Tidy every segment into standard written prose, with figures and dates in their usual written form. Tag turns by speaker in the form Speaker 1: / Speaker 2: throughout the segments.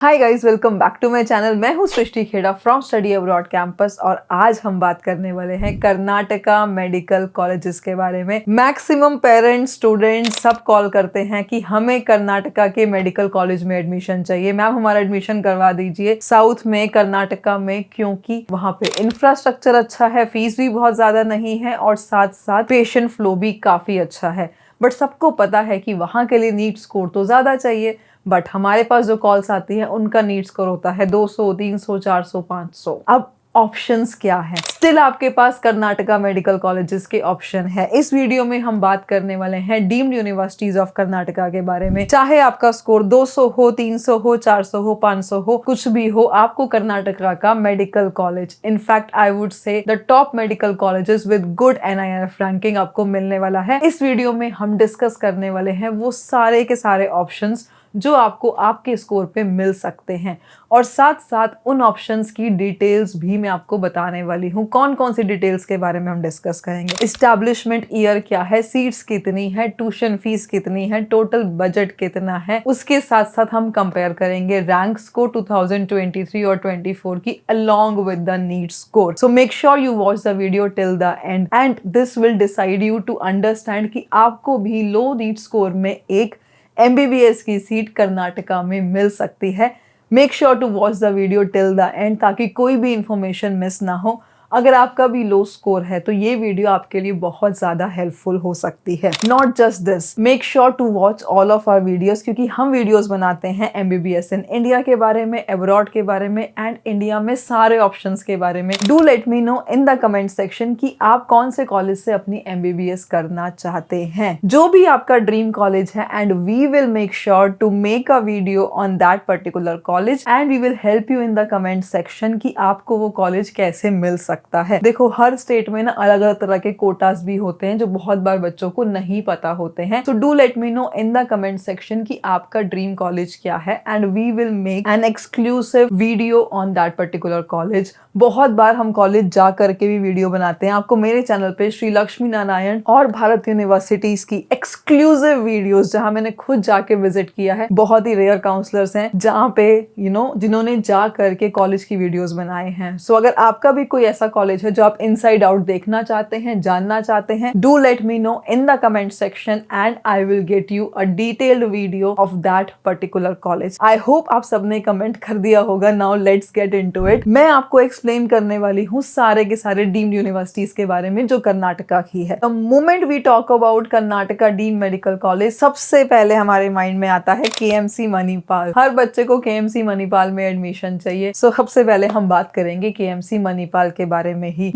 Speaker 1: Hi guys, welcome back to my channel. मैं हूँ Srishti Kheda from study abroad campus और आज हम बात करने वाले हैं कर्नाटका मेडिकल कॉलेजेस के बारे में। मैक्सिमम पेरेंट्स स्टूडेंट्स सब कॉल करते हैं कि हमें कर्नाटका के मेडिकल कॉलेज में एडमिशन चाहिए। मैम हमारा एडमिशन करवा दीजिए साउथ में, कर्नाटका में, क्योंकि वहाँ पे इंफ्रास्ट्रक्चर अच्छा है, फीस भी बहुत ज्यादा नहीं है और साथ साथ पेशेंट फ्लो भी काफी अच्छा है। बट सबको पता है कि वहाँ के लिए नीट स्कोर तो ज्यादा चाहिए, बट हमारे पास जो कॉल्स आती है उनका नीट स्कोर होता है 200, 300, 400, 500। अब ऑप्शंस क्या है? स्टिल आपके पास कर्नाटका मेडिकल कॉलेजेस के ऑप्शन है। इस वीडियो में हम बात करने वाले हैं डीम्ड यूनिवर्सिटीज ऑफ कर्नाटका के बारे में। चाहे आपका स्कोर 200 हो, 300 हो, 400 हो, 500 हो, कुछ भी हो, आपको कर्नाटका का medical college, in fact I would से the top medical colleges with good NIRF ranking आपको मिलने वाला है। इस वीडियो में हम डिस्कस करने वाले हैं वो सारे के सारे ऑप्शंस जो आपको आपके स्कोर पे मिल सकते हैं और साथ साथ उन ऑप्शंस की डिटेल्स भी मैं आपको बताने वाली हूँ। कौन कौन सी डिटेल्स के बारे में हम डिस्कस करेंगे। एस्टैब्लिशमेंट ईयर क्या है, सीट्स कितनी है, ट्यूशन फीस कितनी है, टोटल बजट कितना है, उसके साथ साथ हम कंपेयर करेंगे रैंक्स को 2023 और 24 की along with the NEET score. So make sure you watch the video till the end and this will decide you to understand कि आपको भी लो NEET score में एक MBBS की सीट कर्नाटका में मिल सकती है। Make sure to watch the video till the end ताकि कोई भी इंफॉर्मेशन मिस ना हो। अगर आपका भी लो स्कोर है तो ये वीडियो आपके लिए बहुत ज्यादा हेल्पफुल हो सकती है। Not just this, make sure to watch all of our videos, क्योंकि हम वीडियोस बनाते हैं MBBS इन इंडिया के बारे में, अब्रॉड के बारे में एंड इंडिया में सारे ऑप्शंस के बारे में। Do let me know in the comment section कि आप कौन से कॉलेज से अपनी MBBS करना चाहते हैं, जो भी आपका ड्रीम कॉलेज है, and we will make sure to make a video on that particular college and we will help you in the comment section कि आपको वो कॉलेज कैसे मिल सकता है। देखो, हर स्टेट में ना अलग अलग तरह के कोटास भी होते हैं जो बहुत बार बच्चों को नहीं पता होते हैं। So do let me know in the comment section कि आपका ड्रीम कॉलेज क्या है and we will make an exclusive video on that particular college. बहुत बार हम कॉलेज जा करके भी वीडियो बनाते हैं। आपको मेरे चैनल पे श्री लक्ष्मी नारायण और भारत यूनिवर्सिटीज की एक्सक्लूसिव वीडियोस, जहां मैंने खुद जाके विजिट किया है, बहुत ही रेयर काउंसलर्स हैं जहां पे जिन्होंने जा करके कॉलेज की वीडियोस बनाए हैं। सो अगर आपका भी कोई ऐसा कॉलेज है जो आप इनसाइड आउट देखना चाहते हैं, जानना चाहते हैं, do let me know in the comment section and I will get you a detailed video of that particular college. I hope आप सबने कमेंट कर दिया होगा। Now let's get into it. मैं आपको एक्सप्लेन करने वाली हूँ सारे के सारे डीम्ड यूनिवर्सिटीज के बारे में जो कर्नाटका की है। The moment we talk about Karnataka deemed medical college, सबसे पहले हमारे माइंड में आता है KMC मणिपाल। हर बच्चे को KMC मणिपाल में एडमिशन चाहिए। सो सबसे पहले हम बात करेंगे KMC मणिपाल के बारे में ही।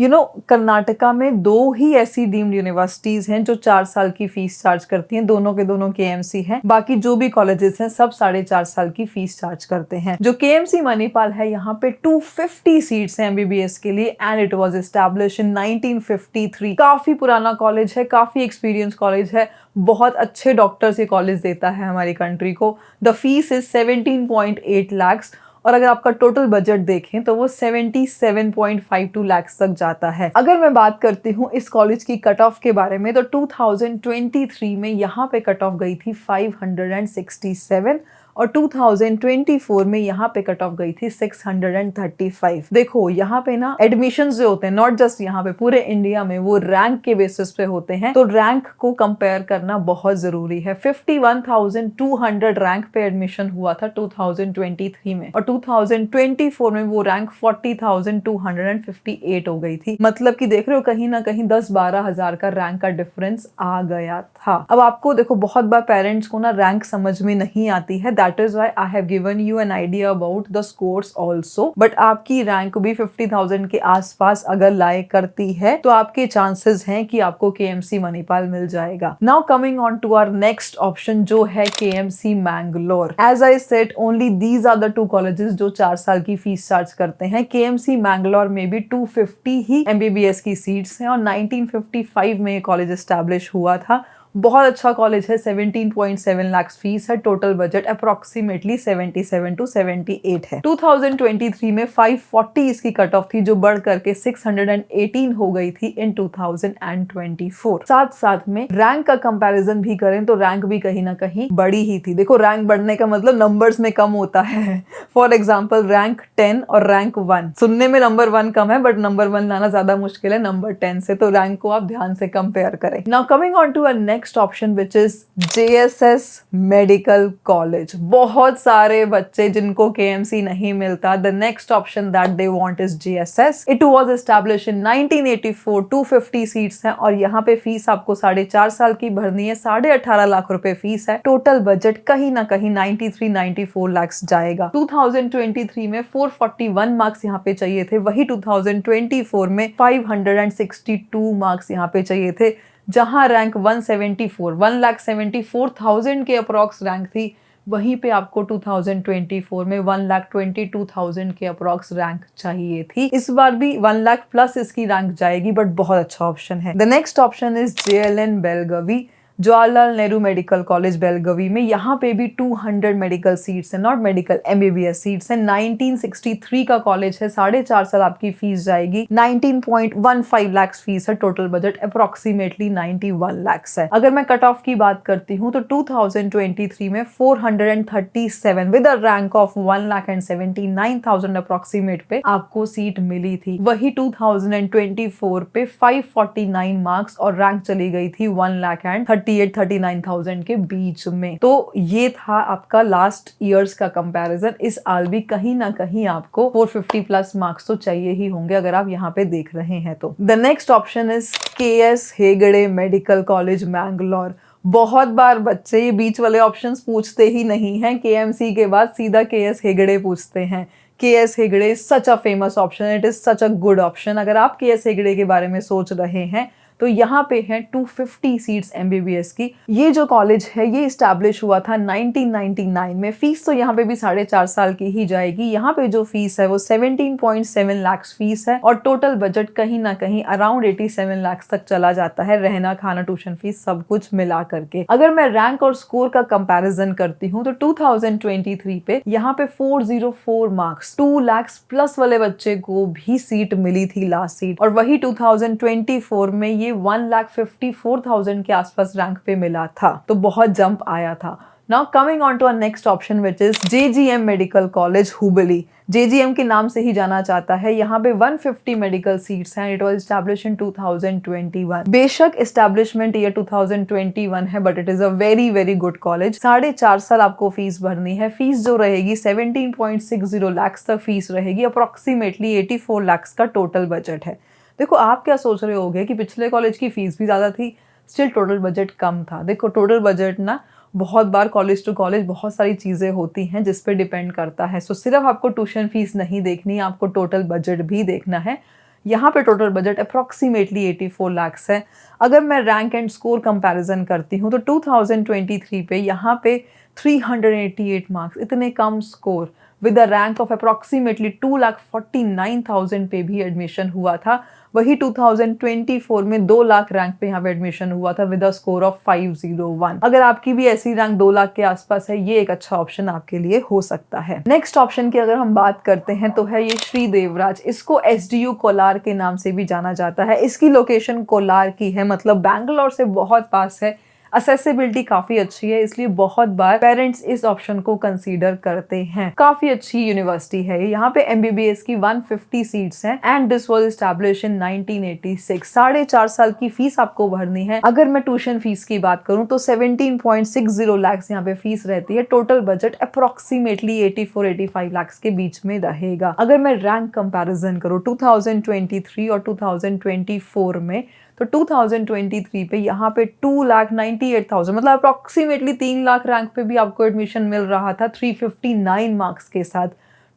Speaker 1: कर्नाटका में दो ही ऐसी डीम्ड यूनिवर्सिटीज हैं जो 4 साल की फीस चार्ज करती हैं। दोनों के दोनों KMC हैं। बाकी जो भी कॉलेजेस हैं सब 4.5 साल की फीस चार्ज करते हैं। जो KMC मणिपाल है, यहाँ पे 250 सीट्स हैं MBBS के लिए एंड इट वाज एस्टैब्लिश्ड इन 1953। काफी पुराना कॉलेज है, काफी एक्सपीरियंस कॉलेज है, बहुत अच्छे डॉक्टर्स ये कॉलेज देता है हमारी कंट्री को। द फीस इज 17.8 lakhs और अगर आपका टोटल बजट देखें तो वो 77.52 लाख तक जाता है। अगर मैं बात करती हूँ इस कॉलेज की कट ऑफ के बारे में तो 2023 में यहाँ पे कट ऑफ गई थी 567 और 2024 में यहाँ पे कट ऑफ गई थी 635। देखो, यहाँ पे ना एडमिशन जो होते हैं, नॉट जस्ट यहाँ पे, पूरे इंडिया में वो रैंक के बेसिस पे होते हैं, तो रैंक को कंपेयर करना बहुत जरूरी है। 51,200 रैंक पे एडमिशन हुआ था 2023 में और 2024 में वो रैंक 40,258 हो गई थी। मतलब कि देख रहे हो, कहीं ना कहीं 10-12 हजार का रैंक का डिफरेंस आ गया था। अब आपको देखो, बहुत बार पेरेंट्स को ना रैंक समझ में नहीं आती है। That is why I have given you an idea about the scores also. But आपकी रैंक भी 50,000 के आसपास अगर लाई करती है तो आपके चांसेस हैं कि आपको KMC मणिपाल मिल जाएगा। Now coming on to our next option जो है KMC Mangalore. As I said, only these are the two colleges जो 4 साल की फीस चार्ज करते हैं। KMC मैंगलोर में भी 250 ही MBBS की सीट्स हैं और 1955 में कॉलेज एस्टैब्लिश हुआ था। बहुत अच्छा कॉलेज है, 17.7 लाख फीस है, टोटल बजट अप्रोक्सीमेटली 77 to 78 है। 2023 में 540 इसकी कट ऑफ थी, जो बढ़ करके 618 हो गई थी इन 2024। साथ साथ में रैंक का कंपैरिजन भी करें तो रैंक भी कहीं ना कहीं बड़ी ही थी। देखो, रैंक बढ़ने का मतलब नंबर्स में कम होता है। फॉर एग्जाम्पल रैंक 10 और रैंक 1, सुनने में नंबर 1 कम है, बट नंबर 1 लाना ज्यादा मुश्किल है नंबर 10 से, तो रैंक को आप ध्यान से कंपेयर करें। Now coming on to a next option which is JSS medical college. बहुत सारे बच्चे जिनको KMC नहीं मिलता, the next option that they want is JSS। It was established in 1984, 250 seats हैं और यहाँ पे फीस आपको 4.5 साल की भरनी है, 18.5 लाख रुपए फीस है। टोटल बजट कहीं ना कहीं 93-94 लाख जाएगा। 2023 में 441 मार्क्स यहाँ पे चाहिए थे, वही 2024 में 562 मार्क्स यहाँ पे चाहिए थे, जहां रैंक 174,000 के अप्रॉक्स रैंक थी, वहीं पे आपको 2024 में 1,22,000 के अप्रॉक्स रैंक चाहिए थी। इस बार भी 1 लाख प्लस इसकी रैंक जाएगी, बट बहुत अच्छा ऑप्शन है। The next option is JLN Belagavi, Jawaharlal Nehru medical college Belagavi में। यहाँ पे भी 200 मेडिकल सीट्स है, नॉट मेडिकल, MBBS सीट्स है। 1963 का कॉलेज है, 4.5 साल आपकी फीस जाएगी, 19.15 लाख फीस है, टोटल बजट अप्रोक्सीमेटली 91 लाख है। अगर मैं कट ऑफ की बात करती हूँ तो 2023 में 437 with a rank of 1,79,000 approximate पे आपको सीट मिली थी। वही 2024 पे 549 मार्क्स और रैंक चली गई थी 1,38,39,000 के बीच में। तो ये था आपका लास्ट ईयर्स का कंपैरिजन। इस साल भी कहीं ना कहीं आपको 450 प्लस मार्क्स तो चाहिए ही होंगे, अगर आप यहाँ पे देख रहे हैं तो। The next option is KS Hegde medical college Mangalore. बहुत बार बच्चे ये बीच वाले ऑप्शंस पूछते ही नहीं हैं, KMC के बाद सीधा KS हेगड़े पूछते हैं। KS Hegde is such a famous option, it is such a good option. अगर आप KS हेगड़े के बारे में सोच रहे हैं तो यहाँ पे है 250 सीट्स MBBS की। ये जो कॉलेज है ये इस्टेब्लिश हुआ था 1999 में। फीस तो यहाँ पे भी 4.5 साल की ही जाएगी। यहाँ पे जो फीस है वो 17.7 लाख फीस है और टोटल बजट कहीं ना कहीं अराउंड 87 लाख तक चला जाता है, रहना खाना ट्यूशन फीस सब कुछ मिला करके। अगर मैं रैंक और स्कोर का कंपैरिजन करती हूँ तो 2023 पे यहाँ पे 404 मार्क्स 2 लाख प्लस वाले बच्चे को भी सीट मिली थी, लास्ट सीट, और वही 2024 में ये 1,54,000 के आसपास रैंक पे मिला था, तो बहुत जंप आया था। Now coming on to our next option which is JGM medical college Hubli. JGM के नाम से ही जाना जाता है। यहाँ पे 150 मेडिकल सीट्स हैं। इट वाज एस्टैब्लिश्ड इन 2021। बेशक एस्टैब्लिशमेंट ईयर 2021 है, but it is a very very good college. 4.5 साल आपको फीस भरनी है। फीस जो रहेगी 17.60 लाख तक फीस रहेगी, अप्रोक्सीमेटली 84 लाख का टोटल बजट है। देखो, आप क्या सोच रहे होगे कि पिछले कॉलेज की फीस भी ज़्यादा थी, स्टिल टोटल बजट कम था। देखो, टोटल बजट ना बहुत बार कॉलेज टू कॉलेज बहुत सारी चीज़ें होती हैं जिस पे डिपेंड करता है। सो सिर्फ आपको ट्यूशन फीस नहीं देखनी, आपको टोटल बजट भी देखना है। यहाँ पे टोटल बजट अप्रोक्सीमेटली 84 लाख है। अगर मैं रैंक एंड स्कोर कंपैरिजन करती हूँ तो 2023 पे यहाँ पे 388 मार्क्स, इतने कम score with a rank of approximately 2,49,000 पे भी एडमिशन हुआ था। वही 2024 में 2 लाख रैंक पे यहाँ पे एडमिशन हुआ था विद अ स्कोर ऑफ 501। अगर आपकी भी ऐसी रैंक 2 लाख के आसपास है, ये एक अच्छा ऑप्शन आपके लिए हो सकता है। नेक्स्ट ऑप्शन की अगर हम बात करते हैं तो है ये श्री देवराज। इसको SDU कोलार के नाम से भी जाना जाता है। इसकी लोकेशन कोलार की है, मतलब बैंगलोर से बहुत पास है। असेसिबिलिटी काफी अच्छी है, इसलिए बहुत बार पेरेंट्स इस ऑप्शन को कंसीडर करते हैं। काफी अच्छी यूनिवर्सिटी है। यहाँ पे MBBS की 150 सीट्स हैं एंड दिस वाज एस्टैब्लिश्ड इन 1986। 4.5 साल की फीस आपको भरनी है। अगर मैं ट्यूशन फीस की बात करूं तो 17.60 लाख यहाँ पे फीस रहती है। टोटल बजट अप्रोक्सीमेटली 84-85 लाख के बीच में रहेगा। अगर मैं रैंक कंपैरिजन करूं 2023 और 2024 में तो 2023 पे यहाँ पे 2,98,000 मतलब अप्रोक्सीमेटली 3 लाख रैंक पे भी आपको एडमिशन मिल रहा था 359 मार्क्स के साथ।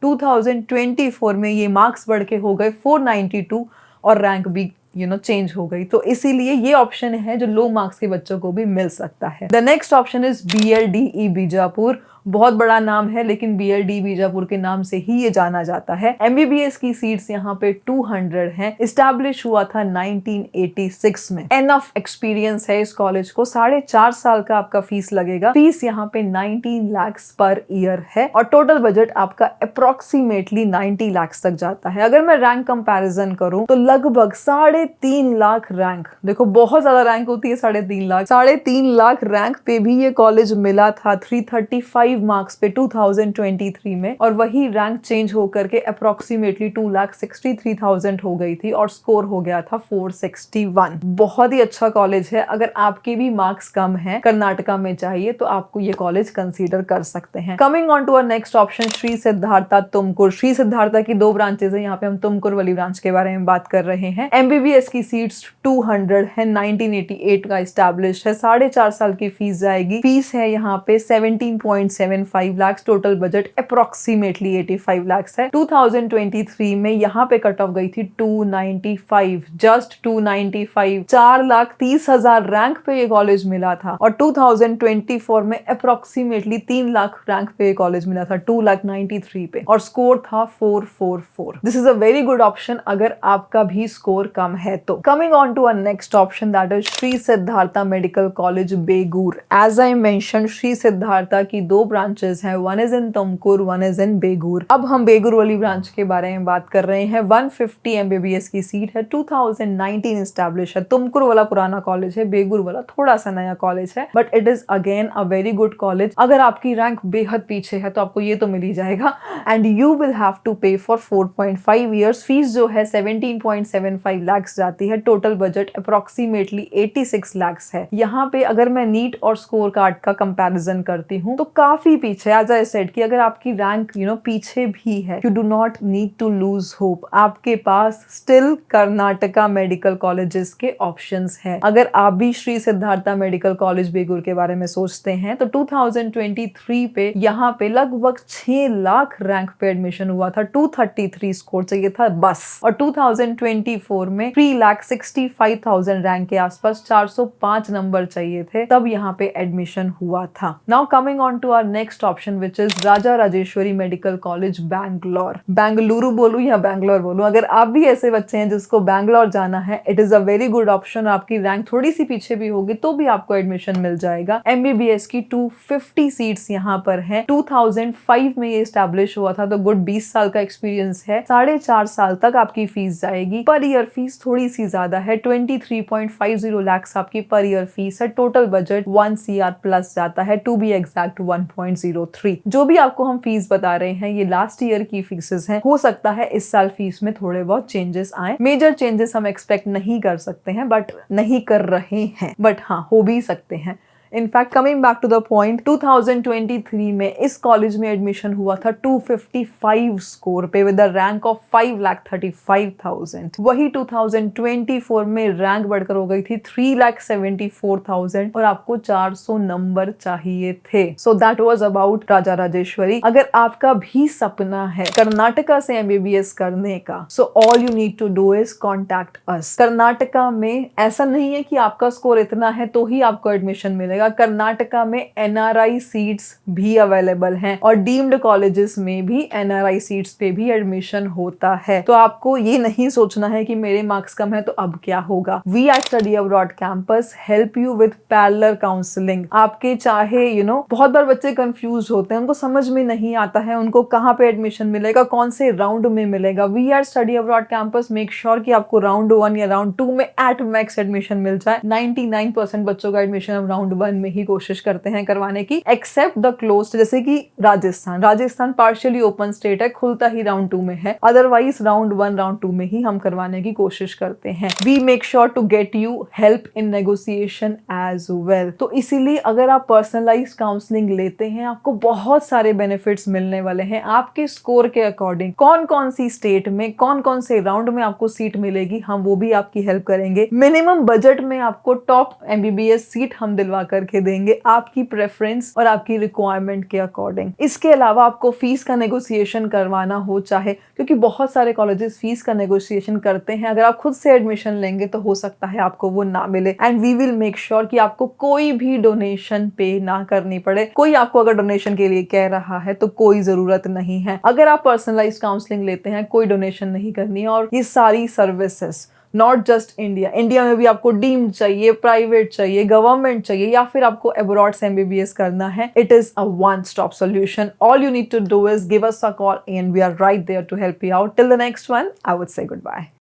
Speaker 1: 2024 में ये मार्क्स बढ़ के हो गए 492 और रैंक भी चेंज हो गई। तो इसीलिए ये ऑप्शन है जो लो मार्क्स के बच्चों को भी मिल सकता है। The next option is BLDE Bijapur. बहुत बड़ा नाम है, लेकिन BLD बीजापुर के नाम से ही ये जाना जाता है। MBBS की सीट्स यहाँ पे 200 हैं। इस्टेब्लिश हुआ था 1986 में। एनफ एक्सपीरियंस है इस कॉलेज को। 4.5 साल का आपका फीस लगेगा। फीस यहाँ पे 19 लाख पर ईयर है और टोटल बजट आपका अप्रोक्सीमेटली 90 लाख तक जाता है। अगर मैं रैंक कंपैरिजन करूं तो लगभग 3.5 लाख रैंक, देखो बहुत ज्यादा रैंक होती है 3.5 लाख। 3.5 लाख रैंक पे भी ये कॉलेज मिला था 335 मार्क्स पे 2023 में, और वही रैंक चेंज होकर के अप्रोक्सीमेटली 2,63,000 हो गई थी और स्कोर हो गया था 461। बहुत ही अच्छा कॉलेज है। अगर आपके भी मार्क्स कम है, कर्नाटका में चाहिए, तो आपको ये कॉलेज कंसीडर कर सकते हैं। Coming on to our next option, Shri Siddhartha Tumkur. Shri Siddhartha की 2 ब्रांचेस है, यहाँ पे हम तुमकुर वाली ब्रांच के बारे में बात कर रहे हैं। MBBS की सीट्स 200 है, 1988 का एस्टैब्लिश है। 4.5 साल की फीस जाएगी। फीस है यहाँ पे 17.75 lakh. Total budget approximately 85 lakh है। 2023 में यहाँ पे कट ऑफ गई थी 295, जस्ट 295। 4,30,000 रैंक पे ये कॉलेज मिला था और 2024 में अप्रोक्सीमेटली 3 लाख रैंक पे कॉलेज मिला था 2,93 पे, और स्कोर था 444। This is a very good option अगर आपका भी स्कोर कम है तो। Coming on to a next option, that is Shri Siddhartha medical college Begur. As I mention, Shri Siddhartha की 2 ब्रांचेस हैं, one is in Tumkur, one is in Begur. अब हम बेगूर वाली ब्रांच के बारे में बात कर रहे हैं। 150 MBBS की सीट है, 2019 एस्टैब्लिश है। तुमकुर वाला पुराना कॉलेज है, बेगूर वाला थोड़ा सा नया कॉलेज है, but it is again a very good college. अगर आपकी रैंक बेहद पीछे है तो आपको ये तो मिल ही जाएगा, and you will have to pay for 4.5 years. Fees जो है 17.75 लाख जाती है। टोटल बजट अप्रोक्सीमेटली 86 लाख है। यहाँ पे अगर मैं नीट और स्कोर कार्ड का कंपैरिजन करती हूँ तो काफी पीछे। एज आई सेड कि अगर आपकी रैंक पीछे भी है, you do not need to lose hope. आपके पास स्टिल कर्नाटका मेडिकल कॉलेजेस के ऑप्शंस हैं। अगर आप भी श्री सिद्धार्था मेडिकल कॉलेज बेगूर के बारे में सोचते हैं तो 2023 पे यहाँ पे लगभग 6 लाख रैंक पे एडमिशन हुआ था। 233 स्कोर चाहिए था बस, और 2024 में 3,65,000 रैंक के आसपास 405 नंबर चाहिए थे, तब यहाँ पे एडमिशन हुआ था। Now coming on to our next option which is Raja Rajeshwari medical college Bangalore. Bengaluru बोलूं या बैंगलोर बोलूं, अगर आप भी ऐसे बच्चे हैं जिसको बैंगलोर जाना है, it is a very good option. आपकी रैंक थोड़ी सी पीछे भी होगी तो भी आपको एडमिशन मिल जाएगा। MBBS की 250 सीट्स यहाँ पर हैं। 2005 में ये एस्टैब्लिश हुआ था, तो गुड 20 साल का एक्सपीरियंस है। 4.5 साल तक आपकी फीस जाएगी। पर ईयर फीस थोड़ी सी ज्यादा है, 23.50 लाख आपकी पर ईयर फीस है। टोटल बजट 1 CR प्लस जाता है, टू बी एग्जैक्ट 1.03। जो भी आपको हम फीस बता रहे हैं ये लास्ट ईयर की फीसेस हैं। हो सकता है इस साल फीस में थोड़े बहुत चेंजेस आए। मेजर चेंजेस हम एक्सपेक्ट नहीं कर सकते हैं, बट नहीं कर रहे हैं, बट हाँ हो भी सकते हैं। In fact coming back to the point, 2023 में इस कॉलेज में एडमिशन हुआ था 255 स्कोर पे विद द रैंक ऑफ 5,35,000। वही 2024 में रैंक बढ़कर हो गई थी 3,74,000 और आपको 400 नंबर चाहिए थे। सो दैट वाज अबाउट राजा राजेश्वरी। अगर आपका भी सपना है कर्नाटका से MBBS करने का, so all you need to do is contact us. Karnataka में ऐसा नहीं है कि आपका स्कोर इतना है तो ही आपको एडमिशन मिलेगा। कर्नाटका में NRI सीट्स भी अवेलेबल हैं और डीम्ड कॉलेजेस में भी NRI सीट्स पे भी एडमिशन होता है। तो आपको ये नहीं सोचना है कि मेरे मार्क्स कम है तो अब क्या होगा। We at study abroad campus help you with parallel counselling. आपके चाहे बहुत बार बच्चे कंफ्यूज होते हैं, उनको समझ में नहीं आता है उनको कहाँ पे एडमिशन मिलेगा, कौन से राउंड में मिलेगा। We at study abroad campus make sure कि आपको राउंड 1 या राउंड 2 में एट मैक्स एडमिशन मिल जाए। 99% बच्चों का एडमिशन हम राउंड 1 में ही कोशिश करते हैं करवाने की, एक्सेप्ट द क्लोज्ड, जैसे कि राजस्थान पार्शियली ओपन स्टेट है, खुलता ही राउंड 2 में है। अदरवाइज राउंड 1 राउंड 2 में ही हम करवाने की कोशिश करते हैं। We make sure to get you help in negotiation as well. तो इसीलिए अगर आप पर्सनलाइज्ड काउंसलिंग लेते हैं आपको बहुत सारे बेनिफिट्स मिलने वाले हैं। आपके स्कोर के अकॉर्डिंग कौन कौन सी स्टेट में कौन कौन से राउंड में आपको सीट मिलेगी, हम वो भी आपकी हेल्प करेंगे। मिनिमम बजट में आपको टॉप MBBS सीट हम दिलवा कर करके देंगे आपकी प्रेफरेंस और आपकी रिक्वायरमेंट के अकॉर्डिंग। इसके अलावा आपको फीस का नेगोशिएशन करवाना हो चाहे, क्योंकि बहुत सारे कॉलेजेस फीस का नेगोशिएशन करते हैं, अगर आप खुद से एडमिशन लेंगे तो हो सकता है आपको वो ना मिले। And we will make sure कि आपको कोई भी डोनेशन पे ना करनी पड़े। कोई आपको अगर डोनेशन के लिए कह रहा है तो कोई जरूरत नहीं है। अगर आप पर्सनलाइज काउंसलिंग लेते हैं कोई डोनेशन नहीं करनी है। और ये सारी सर्विसेज नॉट जस्ट इंडिया में भी आपको डीम्ड चाहिए, प्राइवेट चाहिए, गवर्नमेंट चाहिए, या फिर आपको अब्रॉड से एमबीबीएस करना है, it is a one stop solution. All you need to do is give us a call and we are right there to help you out. Till the next one, I would say good bye.